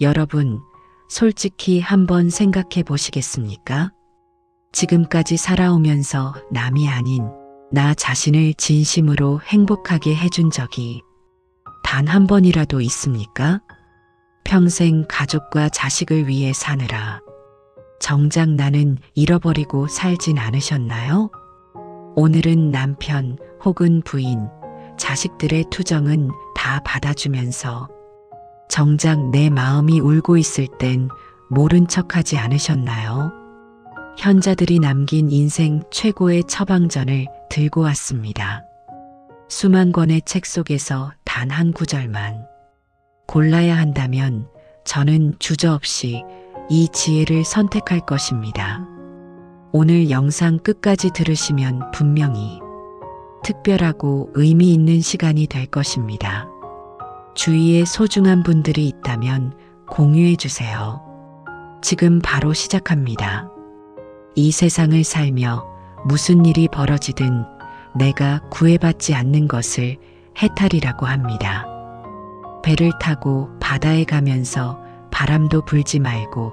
여러분, 솔직히 한번 생각해 보시겠습니까? 지금까지 살아오면서 남이 아닌 나 자신을 진심으로 행복하게 해준 적이 단 한 번이라도 있습니까? 평생 가족과 자식을 위해 사느라 정작 나는 잃어버리고 살진 않으셨나요? 오늘은 남편 혹은 부인, 자식들의 투정은 다 받아주면서 정작 내 마음이 울고 있을 땐 모른 척하지 않으셨나요? 현자들이 남긴 인생 최고의 처방전을 들고 왔습니다. 수만 권의 책 속에서 단 한 구절만 골라야 한다면 저는 주저없이 이 지혜를 선택할 것입니다. 오늘 영상 끝까지 들으시면 분명히 특별하고 의미 있는 시간이 될 것입니다. 주위에 소중한 분들이 있다면 공유해 주세요. 지금 바로 시작합니다. 이 세상을 살며 무슨 일이 벌어지든 내가 구애받지 않는 것을 해탈이라고 합니다. 배를 타고 바다에 가면서 바람도 불지 말고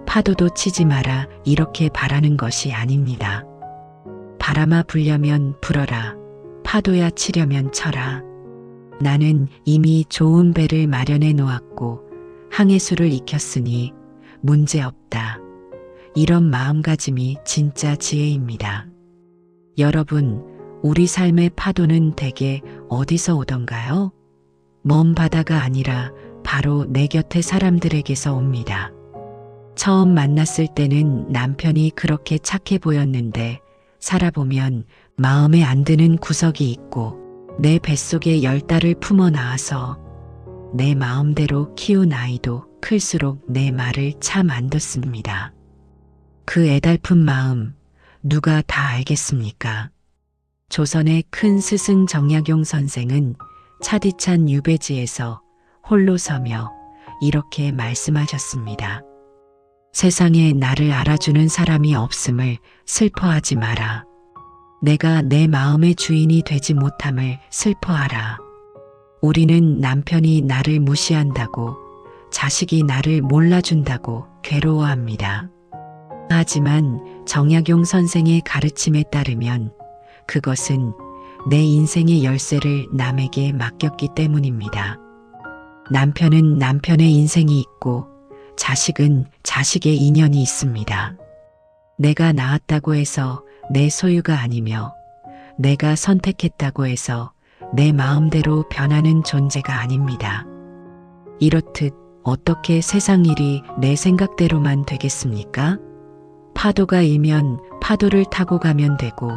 파도도 치지 마라 이렇게 바라는 것이 아닙니다. 바람아 불려면 불어라, 파도야 치려면 쳐라. 나는 이미 좋은 배를 마련해 놓았고 항해수를 익혔으니 문제없다. 이런 마음가짐이 진짜 지혜입니다. 여러분, 우리 삶의 파도는 대개 어디서 오던가요? 먼 바다가 아니라 바로 내 곁의 사람들에게서 옵니다. 처음 만났을 때는 남편이 그렇게 착해 보였는데 살아보면 마음에 안 드는 구석이 있고 내 뱃속에 10달을 품어 나와서 내 마음대로 키운 아이도 클수록 내 말을 참 안 듣습니다. 그 애달픈 마음 누가 다 알겠습니까? 조선의 큰 스승 정약용 선생은 차디찬 유배지에서 홀로 서며 이렇게 말씀하셨습니다. 세상에 나를 알아주는 사람이 없음을 슬퍼하지 마라. 내가 내 마음의 주인이 되지 못함을 슬퍼하라. 우리는 남편이 나를 무시한다고, 자식이 나를 몰라준다고 괴로워합니다. 하지만 정약용 선생의 가르침에 따르면 그것은 내 인생의 열쇠를 남에게 맡겼기 때문입니다. 남편은 남편의 인생이 있고 자식은 자식의 인연이 있습니다. 내가 낳았다고 해서 내 소유가 아니며 내가 선택했다고 해서 내 마음대로 변하는 존재가 아닙니다. 이렇듯 어떻게 세상 일이 내 생각대로만 되겠습니까? 파도가 일면 파도를 타고 가면 되고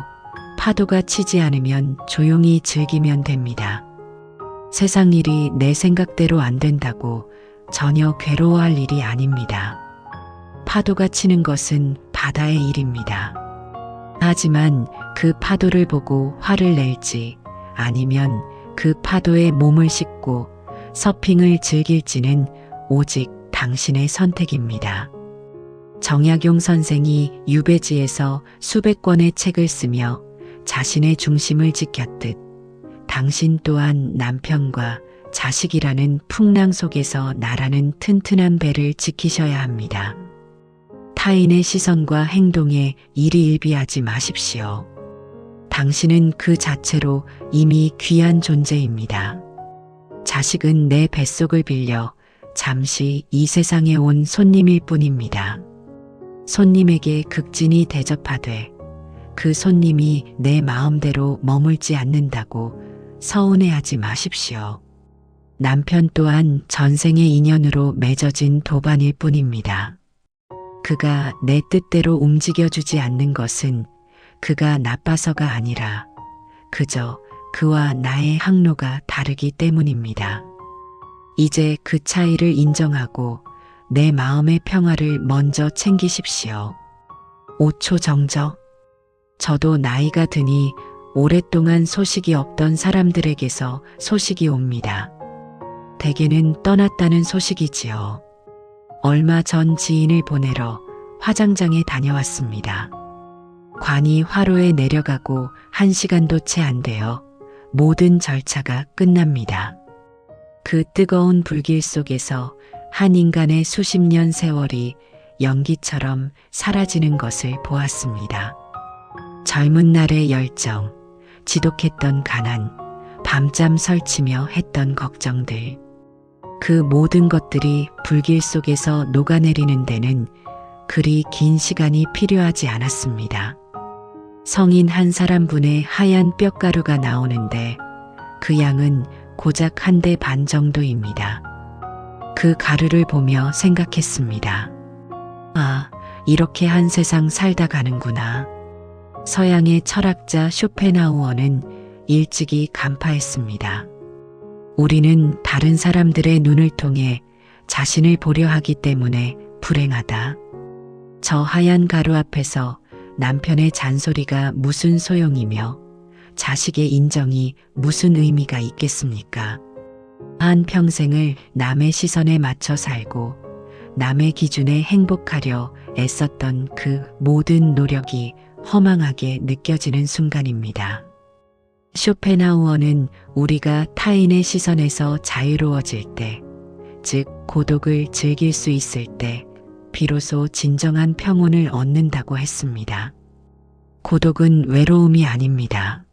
파도가 치지 않으면 조용히 즐기면 됩니다. 세상 일이 내 생각대로 안 된다고 전혀 괴로워할 일이 아닙니다. 파도가 치는 것은 바다의 일입니다. 하지만 그 파도를 보고 화를 낼지 아니면 그 파도에 몸을 싣고 서핑을 즐길지는 오직 당신의 선택입니다. 정약용 선생이 유배지에서 수백 권의 책을 쓰며 자신의 중심을 지켰듯 당신 또한 남편과 자식이라는 풍랑 속에서 나라는 튼튼한 배를 지키셔야 합니다. 타인의 시선과 행동에 일희일비하지 마십시오. 당신은 그 자체로 이미 귀한 존재입니다. 자식은 내 뱃속을 빌려 잠시 이 세상에 온 손님일 뿐입니다. 손님에게 극진히 대접하되 그 손님이 내 마음대로 머물지 않는다고 서운해하지 마십시오. 남편 또한 전생의 인연으로 맺어진 도반일 뿐입니다. 그가 내 뜻대로 움직여주지 않는 것은 그가 나빠서가 아니라 그저 그와 나의 항로가 다르기 때문입니다. 이제 그 차이를 인정하고 내 마음의 평화를 먼저 챙기십시오. 5초 정적. 저도 나이가 드니 오랫동안 소식이 없던 사람들에게서 소식이 옵니다. 대개는 떠났다는 소식이지요. 얼마 전 지인을 보내러 화장장에 다녀왔습니다. 관이 화로에 내려가고 1시간도 채 안 되어 모든 절차가 끝납니다. 그 뜨거운 불길 속에서 한 인간의 수십 년 세월이 연기처럼 사라지는 것을 보았습니다. 젊은 날의 열정, 지독했던 가난, 밤잠 설치며 했던 걱정들. 그 모든 것들이 불길 속에서 녹아내리는 데는 그리 긴 시간이 필요하지 않았습니다. 성인 한 사람분의 하얀 뼈가루가 나오는데 그 양은 고작 한 대 반 정도입니다. 그 가루를 보며 생각했습니다. 아, 이렇게 한 세상 살다 가는구나. 서양의 철학자 쇼펜하우어는 일찍이 간파했습니다. 우리는 다른 사람들의 눈을 통해 자신을 보려 하기 때문에 불행하다. 저 하얀 가루 앞에서 남편의 잔소리가 무슨 소용이며 자식의 인정이 무슨 의미가 있겠습니까? 한 평생을 남의 시선에 맞춰 살고 남의 기준에 행복하려 애썼던 그 모든 노력이 허망하게 느껴지는 순간입니다. 쇼펜하우어는 우리가 타인의 시선에서 자유로워질 때, 즉 고독을 즐길 수 있을 때 비로소 진정한 평온을 얻는다고 했습니다. 고독은 외로움이 아닙니다.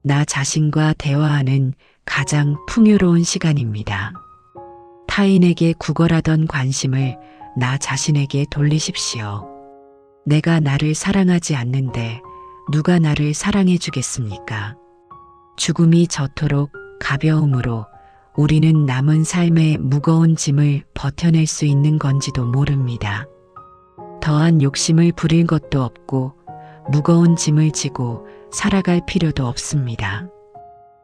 나 자신과 대화하는 가장 풍요로운 시간입니다. 타인에게 구걸하던 관심을 나 자신에게 돌리십시오. 내가 나를 사랑하지 않는데 누가 나를 사랑해 주겠습니까? 죽음이 저토록 가벼움으로 우리는 남은 삶의 무거운 짐을 버텨낼 수 있는 건지도 모릅니다. 더한 욕심을 부릴 것도 없고 무거운 짐을 지고 살아갈 필요도 없습니다.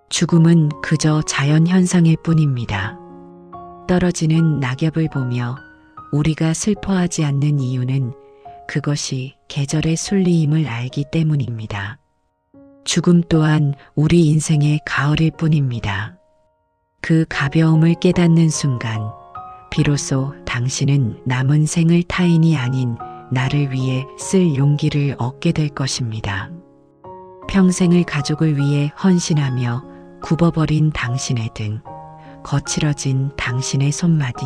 죽음은 그저 자연현상일 뿐입니다. 떨어지는 낙엽을 보며 우리가 슬퍼하지 않는 이유는 그것이 계절의 순리임을 알기 때문입니다. 죽음 또한 우리 인생의 가을일 뿐입니다. 그 가벼움을 깨닫는 순간 비로소 당신은 남은 생을 타인이 아닌 나를 위해 쓸 용기를 얻게 될 것입니다. 평생을 가족을 위해 헌신하며 굽어버린 당신의 등, 거칠어진 당신의 손마디,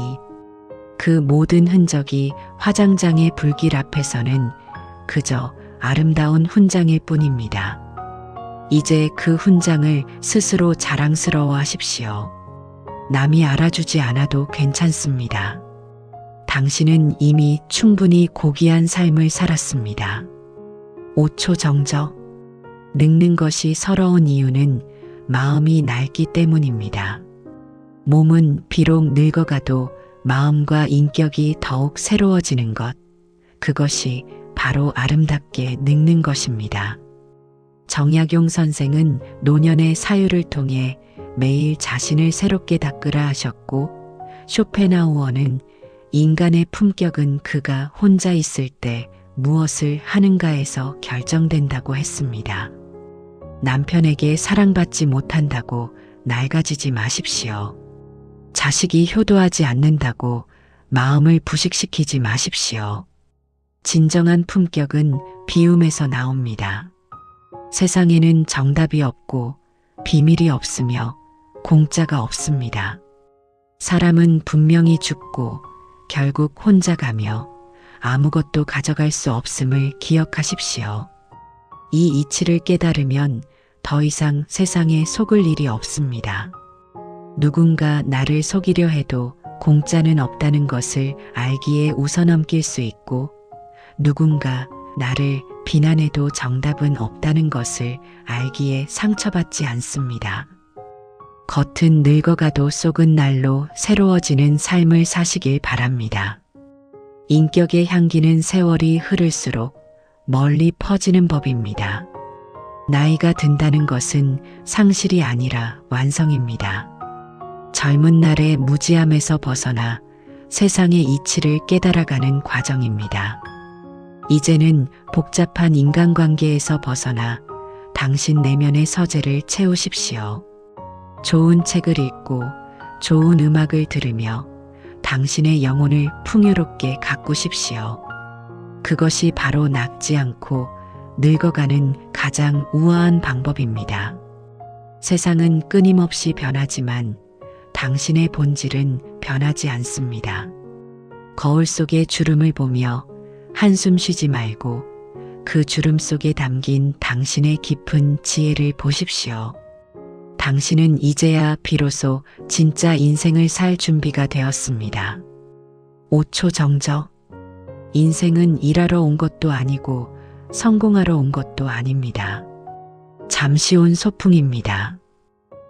그 모든 흔적이 화장장의 불길 앞에서는 그저 아름다운 훈장일 뿐입니다. 이제 그 훈장을 스스로 자랑스러워 하십시오. 남이 알아주지 않아도 괜찮습니다. 당신은 이미 충분히 고귀한 삶을 살았습니다. 5초 정적. 늙는 것이 서러운 이유는 마음이 낡기 때문입니다. 몸은 비록 늙어가도 마음과 인격이 더욱 새로워지는 것, 그것이 바로 아름답게 늙는 것입니다. 정약용 선생은 노년의 사유를 통해 매일 자신을 새롭게 닦으라 하셨고, 쇼펜하우어는 인간의 품격은 그가 혼자 있을 때 무엇을 하는가에서 결정된다고 했습니다. 남편에게 사랑받지 못한다고 낡아지지 마십시오. 자식이 효도하지 않는다고 마음을 부식시키지 마십시오. 진정한 품격은 비움에서 나옵니다. 세상에는 정답이 없고 비밀이 없으며 공짜가 없습니다. 사람은 분명히 죽고 결국 혼자 가며 아무것도 가져갈 수 없음을 기억하십시오. 이 이치를 깨달으면 더 이상 세상에 속을 일이 없습니다. 누군가 나를 속이려 해도 공짜는 없다는 것을 알기에 웃어넘길 수 있고, 누군가 나를 비난해도 정답은 없다는 것을 알기에 상처받지 않습니다. 겉은 늙어가도 속은 날로 새로워지는 삶을 사시길 바랍니다. 인격의 향기는 세월이 흐를수록 멀리 퍼지는 법입니다. 나이가 든다는 것은 상실이 아니라 완성입니다. 젊은 날의 무지함에서 벗어나 세상의 이치를 깨달아가는 과정입니다. 이제는 복잡한 인간관계에서 벗어나 당신 내면의 서재를 채우십시오. 좋은 책을 읽고 좋은 음악을 들으며 당신의 영혼을 풍요롭게 가꾸십시오. 그것이 바로 늙지 않고 늙어가는 가장 우아한 방법입니다. 세상은 끊임없이 변하지만 당신의 본질은 변하지 않습니다. 거울 속의 주름을 보며 한숨 쉬지 말고 그 주름 속에 담긴 당신의 깊은 지혜를 보십시오. 당신은 이제야 비로소 진짜 인생을 살 준비가 되었습니다. 5초 정적. 인생은 일하러 온 것도 아니고 성공하러 온 것도 아닙니다. 잠시 온 소풍입니다.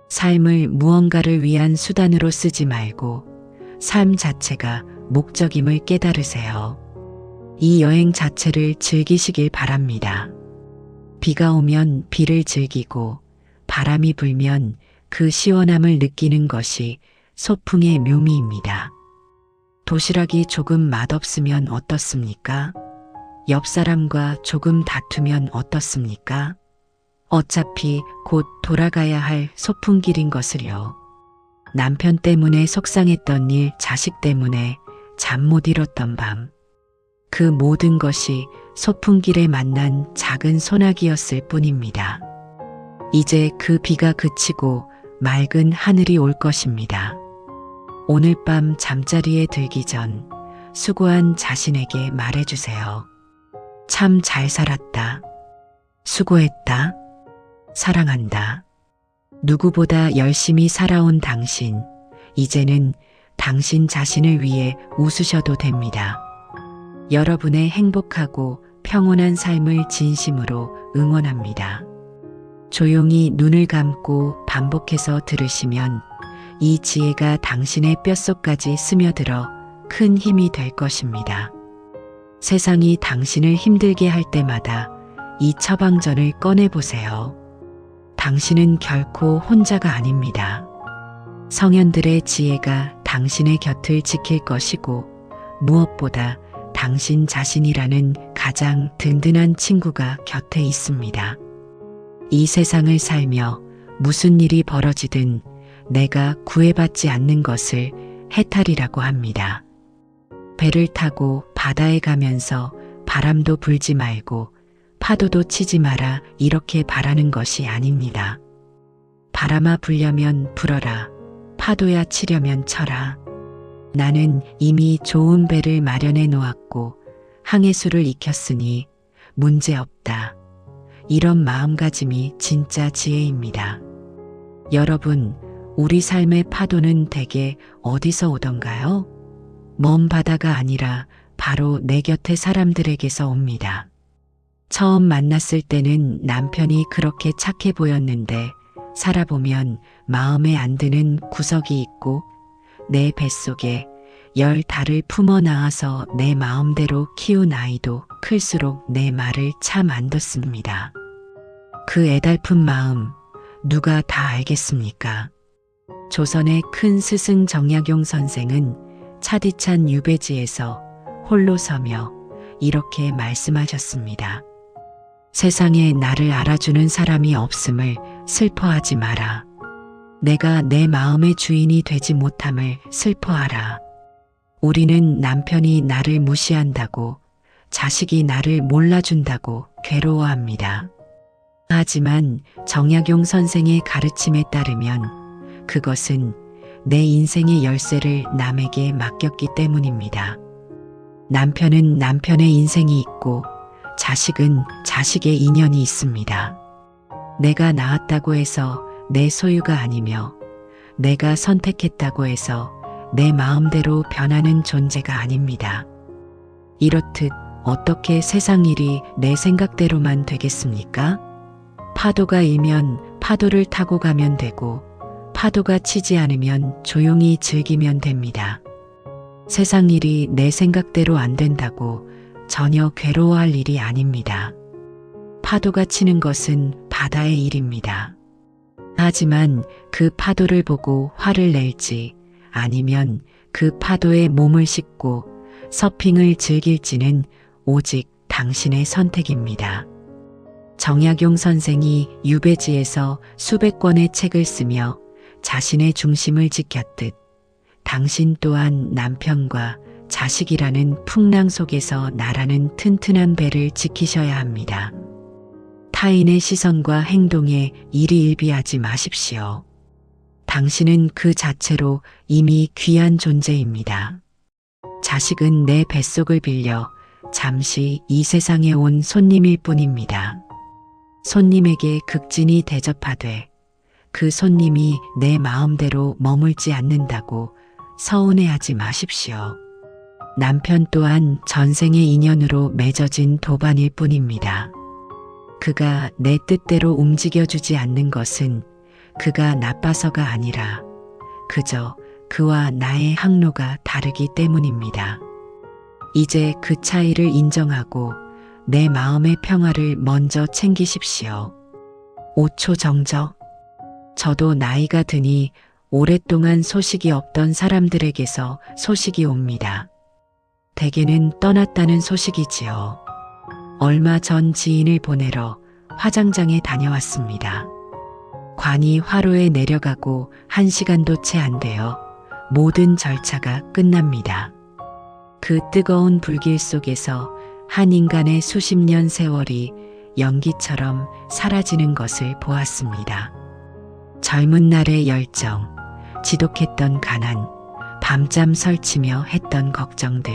삶을 무언가를 위한 수단으로 쓰지 말고 삶 자체가 목적임을 깨달으세요. 이 여행 자체를 즐기시길 바랍니다. 비가 오면 비를 즐기고 바람이 불면 그 시원함을 느끼는 것이 소풍의 묘미입니다. 도시락이 조금 맛없으면 어떻습니까? 옆 사람과 조금 다투면 어떻습니까? 어차피 곧 돌아가야 할 소풍길인 것을요. 남편 때문에 속상했던 일, 자식 때문에 잠 못 이뤘던 밤. 그 모든 것이 소풍길에 만난 작은 소나기였을 뿐입니다. 이제 그 비가 그치고 맑은 하늘이 올 것입니다. 오늘 밤 잠자리에 들기 전 수고한 자신에게 말해주세요. 참 잘 살았다. 수고했다. 사랑한다. 누구보다 열심히 살아온 당신, 이제는 당신 자신을 위해 웃으셔도 됩니다. 여러분의 행복하고 평온한 삶을 진심으로 응원합니다. 조용히 눈을 감고 반복해서 들으시면 이 지혜가 당신의 뼛속까지 스며들어 큰 힘이 될 것입니다. 세상이 당신을 힘들게 할 때마다 이 처방전을 꺼내보세요. 당신은 결코 혼자가 아닙니다. 성현들의 지혜가 당신의 곁을 지킬 것이고 무엇보다 당신 자신이라는 가장 든든한 친구가 곁에 있습니다. 이 세상을 살며 무슨 일이 벌어지든 내가 구애받지 않는 것을 해탈이라고 합니다. 배를 타고 바다에 가면서 바람도 불지 말고 파도도 치지 마라 이렇게 바라는 것이 아닙니다. 바람아 불려면 불어라. 파도야 치려면 쳐라. 나는 이미 좋은 배를 마련해 놓았고 항해수를 익혔으니 문제없다. 이런 마음가짐이 진짜 지혜입니다. 여러분, 우리 삶의 파도는 대개 어디서 오던가요? 먼 바다가 아니라 바로 내 곁의 사람들에게서 옵니다. 처음 만났을 때는 남편이 그렇게 착해 보였는데 살아보면 마음에 안 드는 구석이 있고 내 뱃속에 10달을 품어 낳아서 내 마음대로 키운 아이도 클수록 내 말을 참 안 듣습니다. 그 애달픈 마음 누가 다 알겠습니까? 조선의 큰 스승 정약용 선생은 차디찬 유배지에서 홀로 서며 이렇게 말씀하셨습니다. 세상에 나를 알아주는 사람이 없음을 슬퍼하지 마라. 내가 내 마음의 주인이 되지 못함을 슬퍼하라. 우리는 남편이 나를 무시한다고, 자식이 나를 몰라준다고 괴로워합니다. 하지만 정약용 선생의 가르침에 따르면 그것은 내 인생의 열쇠를 남에게 맡겼기 때문입니다. 남편은 남편의 인생이 있고 자식은 자식의 인연이 있습니다. 내가 낳았다고 해서 내 소유가 아니며 내가 선택했다고 해서 내 마음대로 변하는 존재가 아닙니다. 이렇듯 어떻게 세상 일이 내 생각대로만 되겠습니까? 파도가 일면 파도를 타고 가면 되고 파도가 치지 않으면 조용히 즐기면 됩니다. 세상 일이 내 생각대로 안 된다고 전혀 괴로워할 일이 아닙니다. 파도가 치는 것은 바다의 일입니다. 하지만 그 파도를 보고 화를 낼지 아니면 그 파도에 몸을 싣고 서핑을 즐길지는 오직 당신의 선택입니다. 정약용 선생이 유배지에서 수백 권의 책을 쓰며 자신의 중심을 지켰듯 당신 또한 남편과 자식이라는 풍랑 속에서 나라는 튼튼한 배를 지키셔야 합니다. 타인의 시선과 행동에 일희일비하지 마십시오. 당신은 그 자체로 이미 귀한 존재입니다. 자식은 내 뱃속을 빌려 잠시 이 세상에 온 손님일 뿐입니다. 손님에게 극진히 대접하되 그 손님이 내 마음대로 머물지 않는다고 서운해하지 마십시오. 남편 또한 전생의 인연으로 맺어진 도반일 뿐입니다. 그가 내 뜻대로 움직여주지 않는 것은 그가 나빠서가 아니라 그저 그와 나의 항로가 다르기 때문입니다. 이제 그 차이를 인정하고 내 마음의 평화를 먼저 챙기십시오. 5초 정적. 저도 나이가 드니 오랫동안 소식이 없던 사람들에게서 소식이 옵니다. 대개는 떠났다는 소식이지요. 얼마 전 지인을 보내러 화장장에 다녀왔습니다. 관이 화로에 내려가고 1시간도 채 안 되어 모든 절차가 끝납니다. 그 뜨거운 불길 속에서 한 인간의 수십 년 세월이 연기처럼 사라지는 것을 보았습니다. 젊은 날의 열정, 지독했던 가난, 밤잠 설치며 했던 걱정들.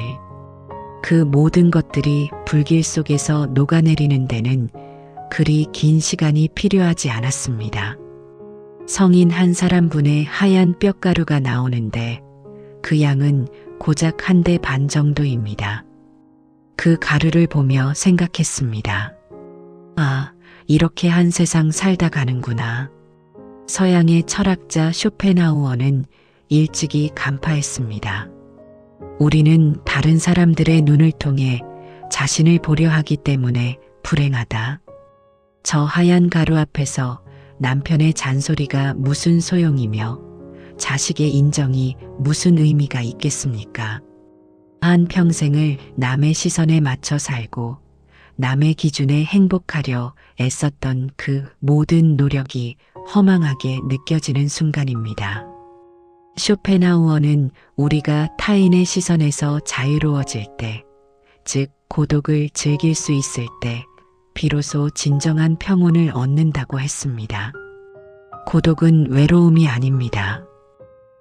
그 모든 것들이 불길 속에서 녹아내리는 데는 그리 긴 시간이 필요하지 않았습니다. 성인 한 사람분의 하얀 뼈가루가 나오는데 그 양은 고작 1대 반 정도입니다. 그 가루를 보며 생각했습니다. 아, 이렇게 한 세상 살다 가는구나. 서양의 철학자 쇼펜하우어는 일찍이 간파했습니다. 우리는 다른 사람들의 눈을 통해 자신을 보려 하기 때문에 불행하다. 저 하얀 가루 앞에서 남편의 잔소리가 무슨 소용이며 자식의 인정이 무슨 의미가 있겠습니까? 한 평생을 남의 시선에 맞춰 살고 남의 기준에 행복하려 애썼던 그 모든 노력이 허망하게 느껴지는 순간입니다. 쇼펜하우어는 우리가 타인의 시선에서 자유로워질 때, 즉 고독을 즐길 수 있을 때 비로소 진정한 평온을 얻는다고 했습니다. 고독은 외로움이 아닙니다.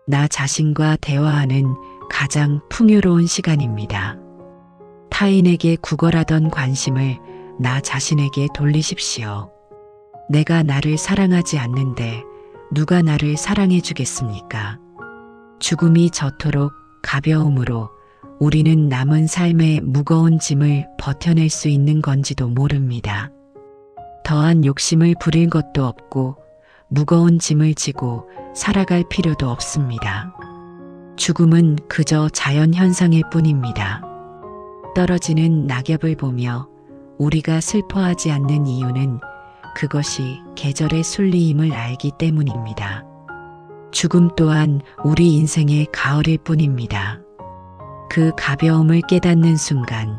나 자신과 대화하는 가장 풍요로운 시간입니다. 타인에게 구걸하던 관심을 나 자신에게 돌리십시오. 내가 나를 사랑하지 않는데 누가 나를 사랑해 주겠습니까? 죽음이 저토록 가벼움으로 우리는 남은 삶의 무거운 짐을 버텨낼 수 있는 건지도 모릅니다. 더한 욕심을 부릴 것도 없고 무거운 짐을 지고 살아갈 필요도 없습니다. 죽음은 그저 자연현상일 뿐입니다. 떨어지는 낙엽을 보며 우리가 슬퍼하지 않는 이유는 그것이 계절의 순리임을 알기 때문입니다. 죽음 또한 우리 인생의 가을일 뿐입니다. 그 가벼움을 깨닫는 순간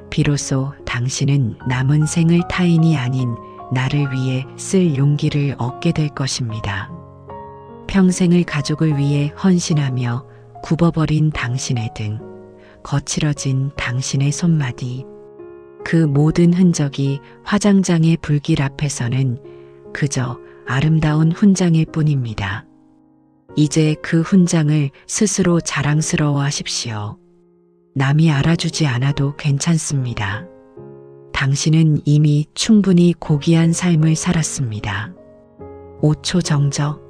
비로소 당신은 남은 생을 타인이 아닌 나를 위해 쓸 용기를 얻게 될 것입니다. 평생을 가족을 위해 헌신하며 굽어버린 당신의 등, 거칠어진 당신의 손마디, 그 모든 흔적이 화장장의 불길 앞에서는 그저 아름다운 훈장일 뿐입니다. 이제 그 훈장을 스스로 자랑스러워 하십시오. 남이 알아주지 않아도 괜찮습니다. 당신은 이미 충분히 고귀한 삶을 살았습니다. 5초 정적.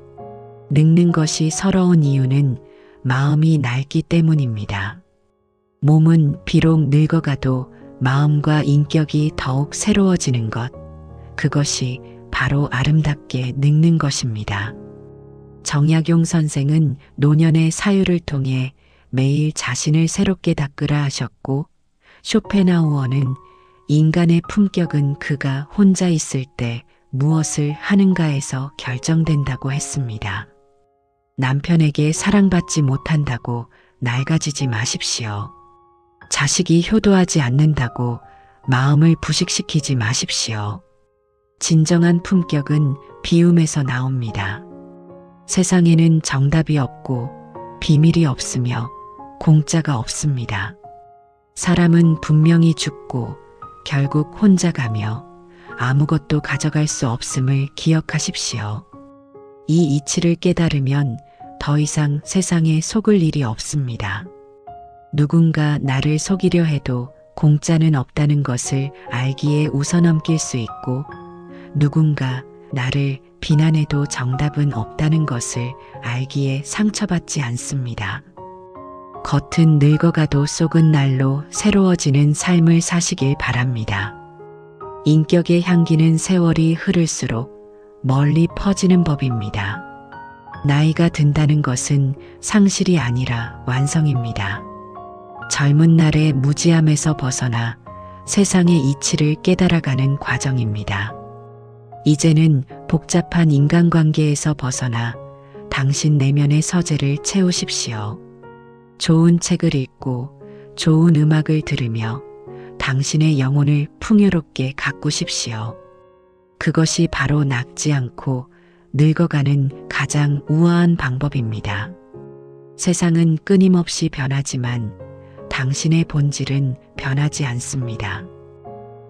늙는 것이 서러운 이유는 마음이 낡기 때문입니다. 몸은 비록 늙어가도 마음과 인격이 더욱 새로워지는 것, 그것이 바로 아름답게 늙는 것입니다. 정약용 선생은 노년의 사유를 통해 매일 자신을 새롭게 닦으라 하셨고, 쇼펜하우어는 인간의 품격은 그가 혼자 있을 때 무엇을 하는가에서 결정된다고 했습니다. 남편에게 사랑받지 못한다고 낡아지지 마십시오. 자식이 효도하지 않는다고 마음을 부식시키지 마십시오. 진정한 품격은 비움에서 나옵니다. 세상에는 정답이 없고 비밀이 없으며 공짜가 없습니다. 사람은 분명히 죽고 결국 혼자 가며 아무것도 가져갈 수 없음을 기억하십시오. 이 이치를 깨달으면 더 이상 세상에 속을 일이 없습니다. 누군가 나를 속이려 해도 공짜는 없다는 것을 알기에 웃어넘길 수 있고, 누군가 나를 비난해도 정답은 없다는 것을 알기에 상처받지 않습니다. 겉은 늙어가도 속은 날로 새로워지는 삶을 사시길 바랍니다. 인격의 향기는 세월이 흐를수록 멀리 퍼지는 법입니다. 나이가 든다는 것은 상실이 아니라 완성입니다. 젊은 날의 무지함에서 벗어나 세상의 이치를 깨달아가는 과정입니다. 이제는 복잡한 인간관계에서 벗어나 당신 내면의 서재를 채우십시오. 좋은 책을 읽고 좋은 음악을 들으며 당신의 영혼을 풍요롭게 가꾸십시오. 그것이 바로 늙지 않고 늙어가는 가장 우아한 방법입니다. 세상은 끊임없이 변하지만 당신의 본질은 변하지 않습니다.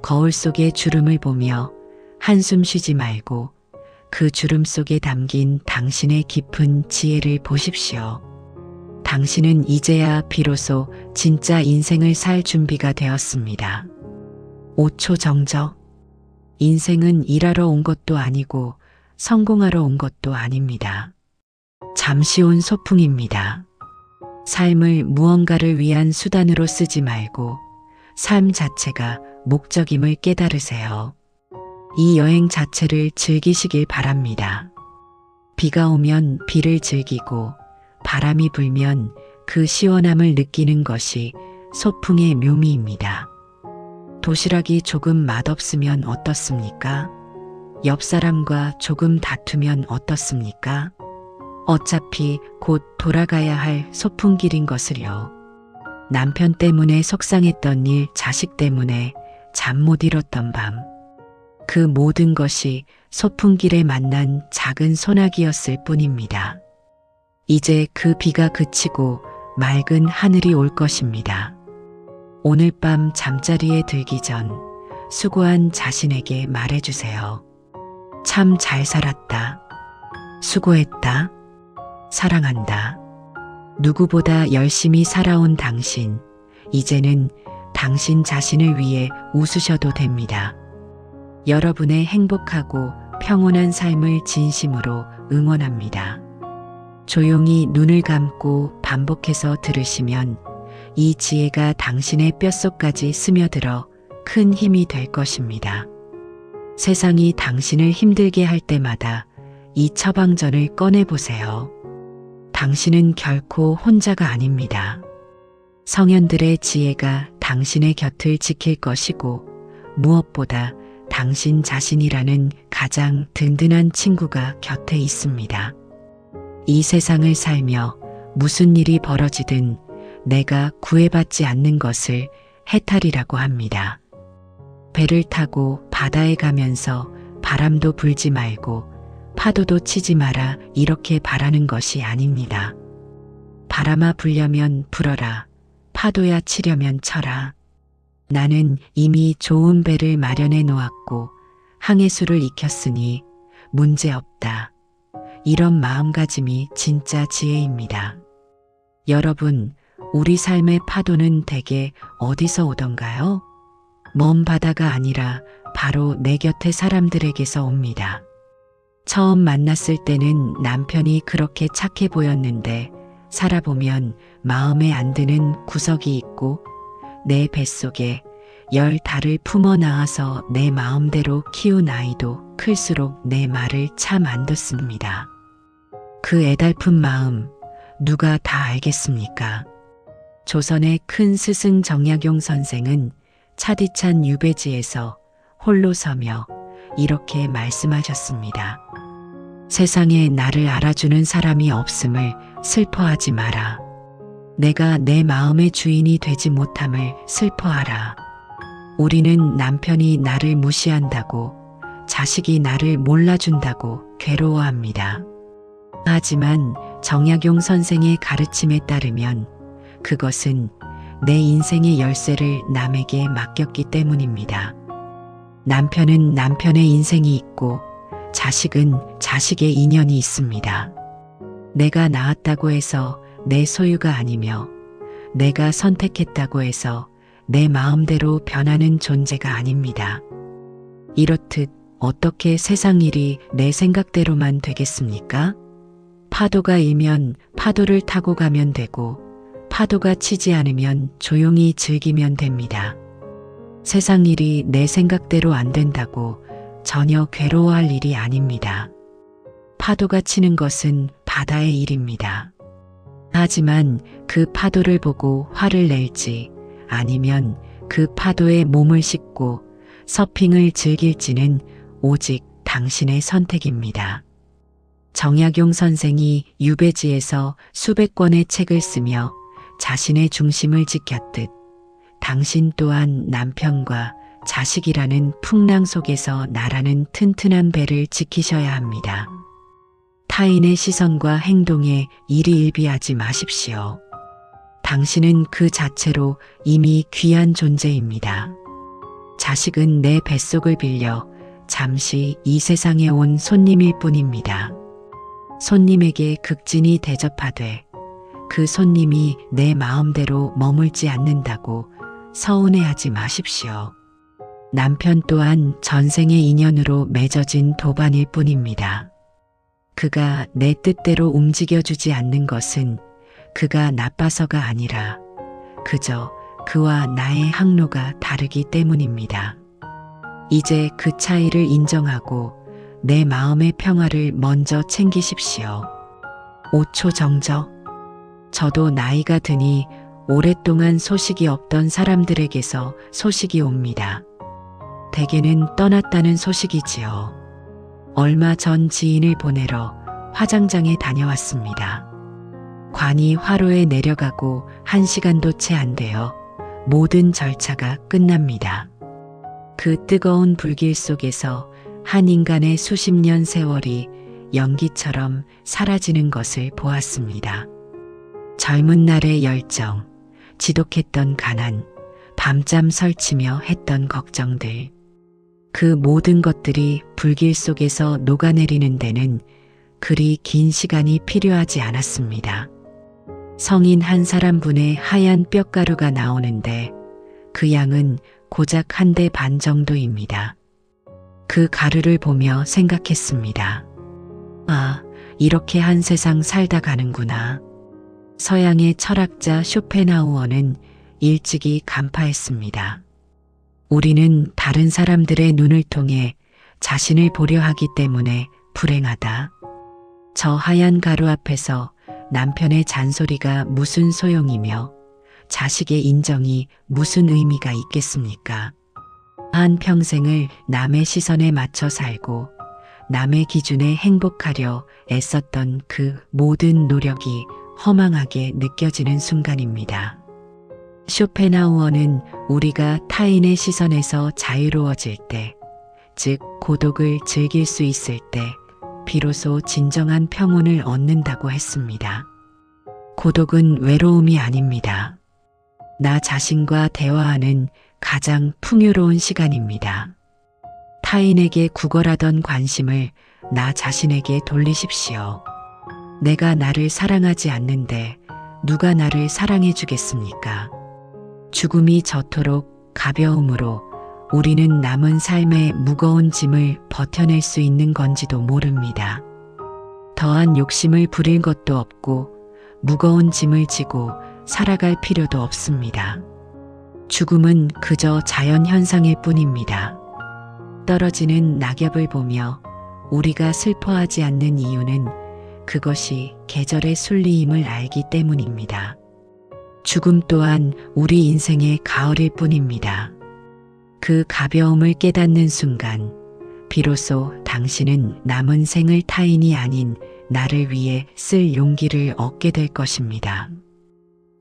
거울 속의 주름을 보며 한숨 쉬지 말고 그 주름 속에 담긴 당신의 깊은 지혜를 보십시오. 당신은 이제야 비로소 진짜 인생을 살 준비가 되었습니다. 5초 정적. 인생은 일하러 온 것도 아니고 성공하러 온 것도 아닙니다. 잠시 온 소풍입니다. 삶을 무언가를 위한 수단으로 쓰지 말고 삶 자체가 목적임을 깨달으세요. 이 여행 자체를 즐기시길 바랍니다. 비가 오면 비를 즐기고 바람이 불면 그 시원함을 느끼는 것이 소풍의 묘미입니다. 도시락이 조금 맛없으면 어떻습니까? 옆 사람과 조금 다투면 어떻습니까? 어차피 곧 돌아가야 할 소풍길인 것을요. 남편 때문에 속상했던 일, 자식 때문에 잠 못 이뤘던 밤. 그 모든 것이 소풍길에 만난 작은 소나기였을 뿐입니다. 이제 그 비가 그치고 맑은 하늘이 올 것입니다. 오늘 밤 잠자리에 들기 전 수고한 자신에게 말해주세요. 참 잘 살았다. 수고했다. 사랑한다. 누구보다 열심히 살아온 당신, 이제는 당신 자신을 위해 웃으셔도 됩니다. 여러분의 행복하고 평온한 삶을 진심으로 응원합니다. 조용히 눈을 감고 반복해서 들으시면 이 지혜가 당신의 뼛속까지 스며들어 큰 힘이 될 것입니다. 세상이 당신을 힘들게 할 때마다 이 처방전을 꺼내보세요. 당신은 결코 혼자가 아닙니다. 성현들의 지혜가 당신의 곁을 지킬 것이고 무엇보다 당신 자신이라는 가장 든든한 친구가 곁에 있습니다. 이 세상을 살며 무슨 일이 벌어지든 내가 구애받지 않는 것을 해탈이라고 합니다. 배를 타고 바다에 가면서 바람도 불지 말고 파도도 치지 마라 이렇게 바라는 것이 아닙니다. 바람아 불려면 불어라. 파도야 치려면 쳐라. 나는 이미 좋은 배를 마련해 놓았고 항해수를 익혔으니 문제없다. 이런 마음가짐이 진짜 지혜입니다. 여러분, 우리 삶의 파도는 대개 어디서 오던가요? 먼 바다가 아니라 바로 내 곁의 사람들에게서 옵니다. 처음 만났을 때는 남편이 그렇게 착해 보였는데 살아보면 마음에 안 드는 구석이 있고 내 뱃속에 10달을 품어 낳아서 내 마음대로 키운 아이도 클수록 내 말을 참 안 듣습니다. 그 애달픈 마음 누가 다 알겠습니까? 조선의 큰 스승 정약용 선생은 차디찬 유배지에서 홀로 서며 이렇게 말씀하셨습니다. 세상에 나를 알아주는 사람이 없음을 슬퍼하지 마라. 내가 내 마음의 주인이 되지 못함을 슬퍼하라. 우리는 남편이 나를 무시한다고, 자식이 나를 몰라준다고 괴로워합니다. 하지만 정약용 선생의 가르침에 따르면 그것은 내 인생의 열쇠를 남에게 맡겼기 때문입니다. 남편은 남편의 인생이 있고 자식은 자식의 인연이 있습니다. 내가 낳았다고 해서 내 소유가 아니며 내가 선택했다고 해서 내 마음대로 변하는 존재가 아닙니다. 이렇듯 어떻게 세상 일이 내 생각대로만 되겠습니까? 파도가 일면 파도를 타고 가면 되고 파도가 치지 않으면 조용히 즐기면 됩니다. 세상 일이 내 생각대로 안 된다고 전혀 괴로워할 일이 아닙니다. 파도가 치는 것은 바다의 일입니다. 하지만 그 파도를 보고 화를 낼지 아니면 그 파도에 몸을 싣고 서핑을 즐길지는 오직 당신의 선택입니다. 정약용 선생이 유배지에서 수백 권의 책을 쓰며 자신의 중심을 지켰듯 당신 또한 남편과 자식이라는 풍랑 속에서 나라는 튼튼한 배를 지키셔야 합니다. 타인의 시선과 행동에 일희일비하지 마십시오. 당신은 그 자체로 이미 귀한 존재입니다. 자식은 내 뱃속을 빌려 잠시 이 세상에 온 손님일 뿐입니다. 손님에게 극진히 대접하되 그 손님이 내 마음대로 머물지 않는다고 서운해하지 마십시오. 남편 또한 전생의 인연으로 맺어진 도반일 뿐입니다. 그가 내 뜻대로 움직여주지 않는 것은 그가 나빠서가 아니라 그저 그와 나의 항로가 다르기 때문입니다. 이제 그 차이를 인정하고 내 마음의 평화를 먼저 챙기십시오. 5초 정적. 저도 나이가 드니 오랫동안 소식이 없던 사람들에게서 소식이 옵니다. 대개는 떠났다는 소식이지요. 얼마 전 지인을 보내러 화장장에 다녀왔습니다. 관이 화로에 내려가고 1시간도 채 안 되어 모든 절차가 끝납니다. 그 뜨거운 불길 속에서 한 인간의 수십 년 세월이 연기처럼 사라지는 것을 보았습니다. 젊은 날의 열정, 지독했던 가난, 밤잠 설치며 했던 걱정들. 그 모든 것들이 불길 속에서 녹아내리는 데는 그리 긴 시간이 필요하지 않았습니다. 성인 한 사람분의 하얀 뼈가루가 나오는데 그 양은 고작 1대 반 정도입니다. 그 가루를 보며 생각했습니다. 아, 이렇게 한 세상 살다 가는구나. 서양의 철학자 쇼펜하우어는 일찍이 간파했습니다. 우리는 다른 사람들의 눈을 통해 자신을 보려 하기 때문에 불행하다. 저 하얀 가루 앞에서 남편의 잔소리가 무슨 소용이며 자식의 인정이 무슨 의미가 있겠습니까? 한 평생을 남의 시선에 맞춰 살고 남의 기준에 행복하려 애썼던 그 모든 노력이 허망하게 느껴지는 순간입니다. 쇼펜하우어는 우리가 타인의 시선에서 자유로워질 때, 즉 고독을 즐길 수 있을 때 비로소 진정한 평온을 얻는다고 했습니다. 고독은 외로움이 아닙니다. 나 자신과 대화하는 가장 풍요로운 시간입니다. 타인에게 구걸하던 관심을 나 자신에게 돌리십시오. 내가 나를 사랑하지 않는데 누가 나를 사랑해 주겠습니까? 죽음이 저토록 가벼움으로 우리는 남은 삶의 무거운 짐을 버텨낼 수 있는 건지도 모릅니다. 더한 욕심을 부릴 것도 없고 무거운 짐을 지고 살아갈 필요도 없습니다. 죽음은 그저 자연현상일 뿐입니다. 떨어지는 낙엽을 보며 우리가 슬퍼하지 않는 이유는 그것이 계절의 순리임을 알기 때문입니다. 죽음 또한 우리 인생의 가을일 뿐입니다. 그 가벼움을 깨닫는 순간 비로소 당신은 남은 생을 타인이 아닌 나를 위해 쓸 용기를 얻게 될 것입니다.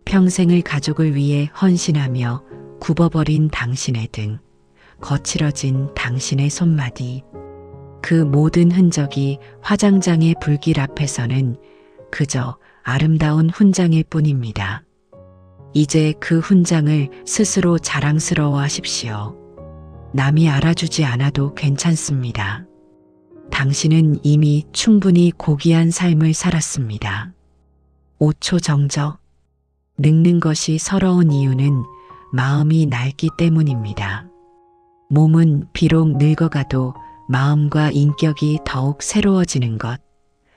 평생을 가족을 위해 헌신하며 굽어버린 당신의 등, 거칠어진 당신의 손마디, 그 모든 흔적이 화장장의 불길 앞에서는 그저 아름다운 훈장일 뿐입니다. 이제 그 훈장을 스스로 자랑스러워 하십시오. 남이 알아주지 않아도 괜찮습니다. 당신은 이미 충분히 고귀한 삶을 살았습니다. 5초 정적. 늙는 것이 서러운 이유는 마음이 낡기 때문입니다. 몸은 비록 늙어가도 마음과 인격이 더욱 새로워지는 것,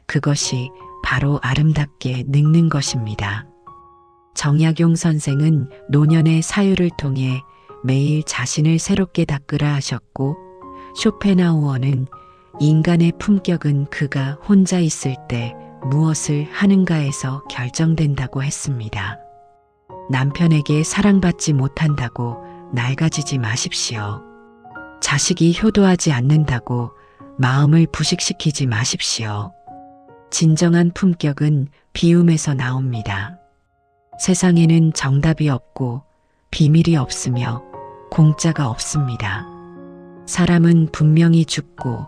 그것이 바로 아름답게 늙는 것입니다. 정약용 선생은 노년의 사유를 통해 매일 자신을 새롭게 닦으라 하셨고, 쇼펜하우어는 인간의 품격은 그가 혼자 있을 때 무엇을 하는가에서 결정된다고 했습니다. 남편에게 사랑받지 못한다고 낡아지지 마십시오. 자식이 효도하지 않는다고 마음을 부식시키지 마십시오. 진정한 품격은 비움에서 나옵니다. 세상에는 정답이 없고 비밀이 없으며 공짜가 없습니다. 사람은 분명히 죽고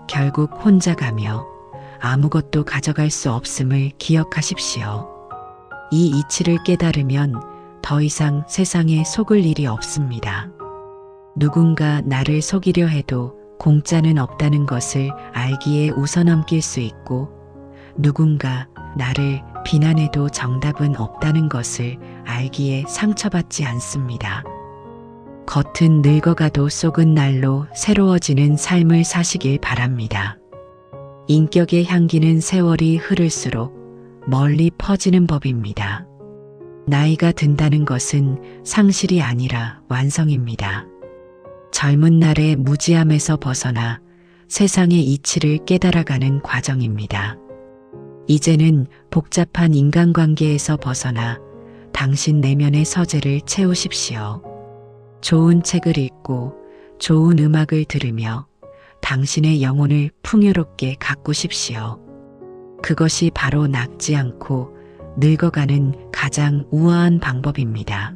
결국 혼자 가며 아무것도 가져갈 수 없음을 기억하십시오. 이 이치를 깨달으면 더 이상 세상에 속을 일이 없습니다. 누군가 나를 속이려 해도 공짜는 없다는 것을 알기에 웃어넘길 수 있고, 누군가 나를 비난해도 정답은 없다는 것을 알기에 상처받지 않습니다. 겉은 늙어가도 속은 날로 새로워지는 삶을 사시길 바랍니다. 인격의 향기는 세월이 흐를수록 멀리 퍼지는 법입니다. 나이가 든다는 것은 상실이 아니라 완성입니다. 젊은 날의 무지함에서 벗어나 세상의 이치를 깨달아가는 과정입니다. 이제는 복잡한 인간관계에서 벗어나 당신 내면의 서재를 채우십시오. 좋은 책을 읽고 좋은 음악을 들으며 당신의 영혼을 풍요롭게 가꾸십시오. 그것이 바로 늙지 않고 늙어가는 가장 우아한 방법입니다.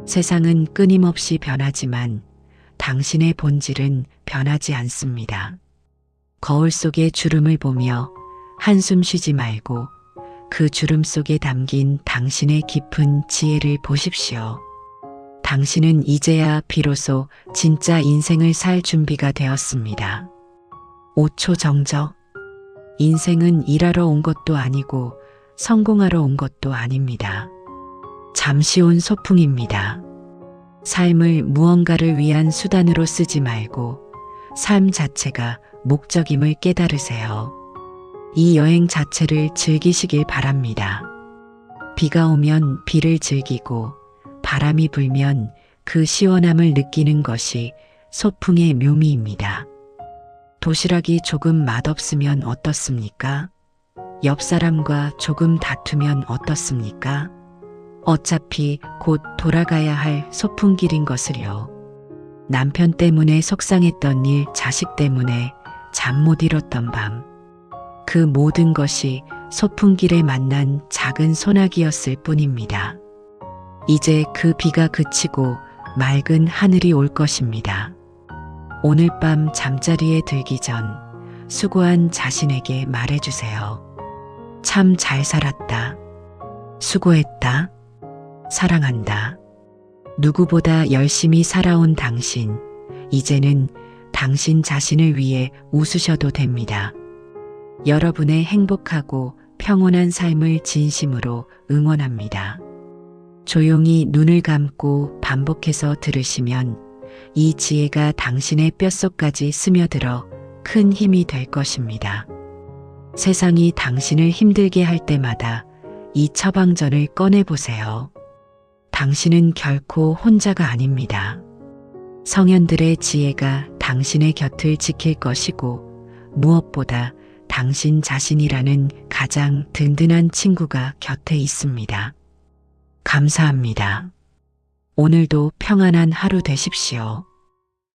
세상은 끊임없이 변하지만 당신의 본질은 변하지 않습니다. 거울 속의 주름을 보며 한숨 쉬지 말고 그 주름 속에 담긴 당신의 깊은 지혜를 보십시오. 당신은 이제야 비로소 진짜 인생을 살 준비가 되었습니다. 5초 정적. 인생은 일하러 온 것도 아니고 성공하러 온 것도 아닙니다. 잠시 온 소풍입니다. 삶을 무언가를 위한 수단으로 쓰지 말고 삶 자체가 목적임을 깨달으세요. 이 여행 자체를 즐기시길 바랍니다. 비가 오면 비를 즐기고 바람이 불면 그 시원함을 느끼는 것이 소풍의 묘미입니다. 도시락이 조금 맛없으면 어떻습니까? 옆 사람과 조금 다투면 어떻습니까? 어차피 곧 돌아가야 할 소풍길인 것을요. 남편 때문에 속상했던 일, 자식 때문에 잠 못 이뤘던 밤. 그 모든 것이 소풍길에 만난 작은 소나기였을 뿐입니다. 이제 그 비가 그치고 맑은 하늘이 올 것입니다. 오늘 밤 잠자리에 들기 전 수고한 자신에게 말해주세요. 참 잘 살았다. 수고했다. 사랑한다. 누구보다 열심히 살아온 당신, 이제는 당신 자신을 위해 웃으셔도 됩니다. 여러분의 행복하고 평온한 삶을 진심으로 응원합니다. 조용히 눈을 감고 반복해서 들으시면 이 지혜가 당신의 뼛속까지 스며들어 큰 힘이 될 것입니다. 세상이 당신을 힘들게 할 때마다 이 처방전을 꺼내보세요. 당신은 결코 혼자가 아닙니다. 성현들의 지혜가 당신의 곁을 지킬 것이고 무엇보다 당신 자신이라는 가장 든든한 친구가 곁에 있습니다. 감사합니다. 오늘도 평안한 하루 되십시오.